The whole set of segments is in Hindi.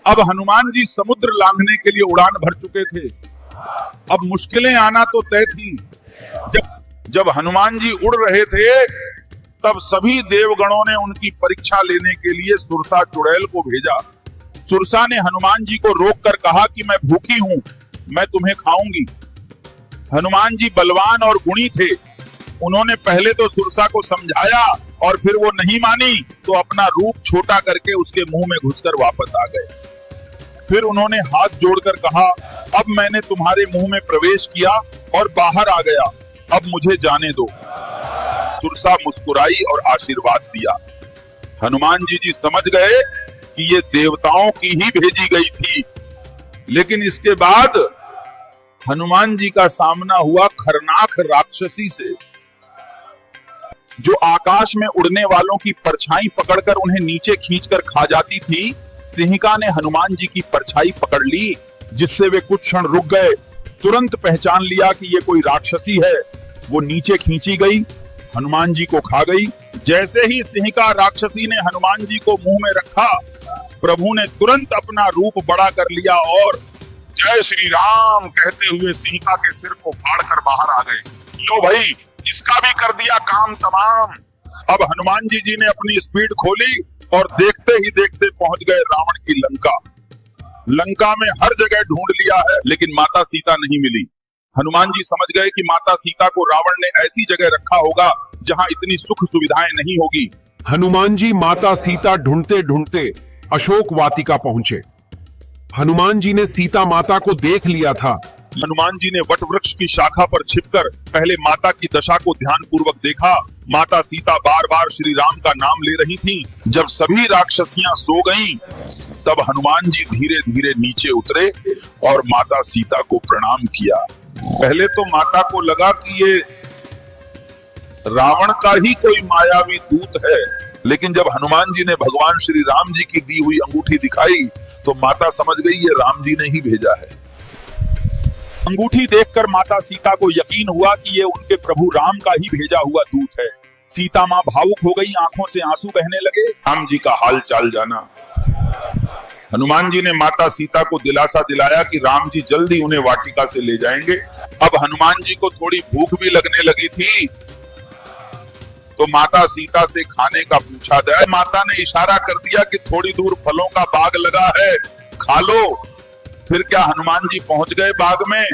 अब हनुमान जी समुद्र लांघने के लिए उड़ान भर चुके थे। अब मुश्किलें आना तो तय थी। जब हनुमान जी उड़ रहे थे तब सभी देवगणों ने उनकी परीक्षा लेने के लिए सुरसा चुड़ैल को भेजा। सुरसा ने हनुमान जी को रोककर कहा कि मैं भूखी हूं, मैं तुम्हें खाऊंगी। हनुमान जी बलवान और गुणी थे। उन्होंने पहले तो सुरसा को समझाया और फिर वो नहीं मानी तो अपना रूप छोटा करके उसके मुंह में घुसकर वापस आ गए। फिर उन्होंने हाथ जोड़कर कहा, अब मैंने तुम्हारे मुंह में प्रवेश किया और बाहर आ गया, अब मुझे जाने दो। सुरसा मुस्कुराई और आशीर्वाद दिया। हनुमान जी समझ गए कि ये देवताओं की ही भेजी गई थी। लेकिन इसके बाद हनुमान जी का सामना हुआ खरनाक राक्षसी से, जो आकाश में उड़ने वालों की परछाई पकड़कर उन्हें नीचे खींचकर खा जाती थी। सिंहिका ने हनुमान जी की परछाई पकड़ ली, जिससे वे कुछ क्षण रुक गए। तुरंत पहचान लिया कि ये कोई राक्षसी है। वो नीचे खींची गई, हनुमान जी को खा गई। जैसे ही सिंहिका राक्षसी ने हनुमान जी को मुंह में रखा, प्रभु ने तुरंत अपना रूप बड़ा कर लिया और जय श्री राम कहते हुए सिंहिका के सिर को फाड़कर बाहर आ गए। लो भाई, इसका भी कर दिया काम तमाम। अब हनुमान जी ने अपनी स्पीड खोली और देखते ही देखते पहुंच गए रावण की लंका। लंका में हर जगह ढूंढ लिया है, लेकिन माता सीता नहीं मिली। हनुमान जी समझ गए कि माता सीता को रावण ने ऐसी जगह रखा होगा जहां इतनी सुख सुविधाएं नहीं होगी। हनुमान जी माता सीता ढूंढते ढूंढते अशोक वाटिका पहुंचे। हनुमान जी ने सीता माता को देख लिया था। हनुमान जी ने वट वृक्ष की शाखा पर छिपकर पहले माता की दशा को ध्यान पूर्वक देखा। माता सीता बार बार श्री राम का नाम ले रही थी। जब सभी राक्षसियां सो गईं, तब हनुमान जी धीरे धीरे नीचे उतरे और माता सीता को प्रणाम किया। पहले तो माता को लगा कि ये रावण का ही कोई मायावी दूत है, लेकिन जब हनुमान जी ने भगवान श्री राम जी की दी हुई अंगूठी दिखाई तो माता समझ गई ये राम जी ने ही भेजा है। अंगूठी देखकर माता सीता को यकीन हुआ कि ये उनके प्रभु राम का ही भेजा हुआ दूत है। सीता मां भावुक हो गई, आंखों से आंसू बहने लगे। राम जी का हाल चाल जाना। हनुमान जी ने माता सीता को दिलासा दिलाया कि राम जी जल्दी उन्हें वाटिका से ले जाएंगे। अब हनुमान जी को थोड़ी भूख भी लगने लगी थी, तो माता सीता से खाने का पूछा गया। माता ने इशारा कर दिया कि थोड़ी दूर फलों का बाग लगा है, खा लो। फिर क्या हनुमान जी पहुंच गए बाग में।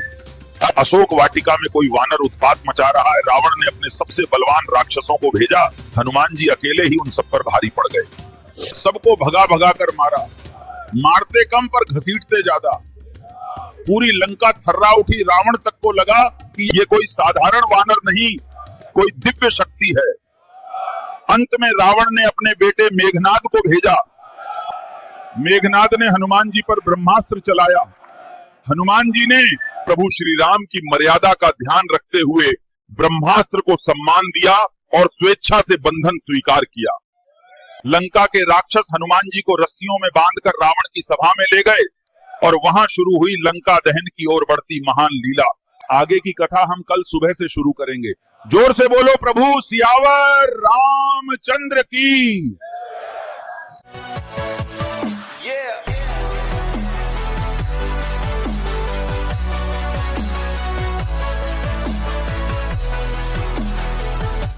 अशोक वाटिका में कोई वानर उत्पात मचा रहा है। रावण ने अपने सबसे बलवान राक्षसों को भेजा। हनुमान जी अकेले ही उन सब पर भारी पड़ गए। सबको भगा भगा कर मारा, मारते कम पर घसीटते ज्यादा। पूरी लंका थर्रा उठी। रावण तक को लगा कि ये कोई साधारण वानर नहीं, कोई दिव्य शक्ति है। अंत में रावण ने अपने बेटे मेघनाद को भेजा। मेघनाद ने हनुमान जी पर ब्रह्मास्त्र चलाया। हनुमान जी ने प्रभु श्री राम की मर्यादा का ध्यान रखते हुए ब्रह्मास्त्र को सम्मान दिया और स्वेच्छा से बंधन स्वीकार किया। लंका के राक्षस हनुमान जी को रस्सियों में बांधकर रावण की सभा में ले गए और वहां शुरू हुई लंका दहन की ओर बढ़ती महान लीला। आगे की कथा हम कल सुबह से शुरू करेंगे। जोर से बोलो प्रभु सियावर रामचंद्र की।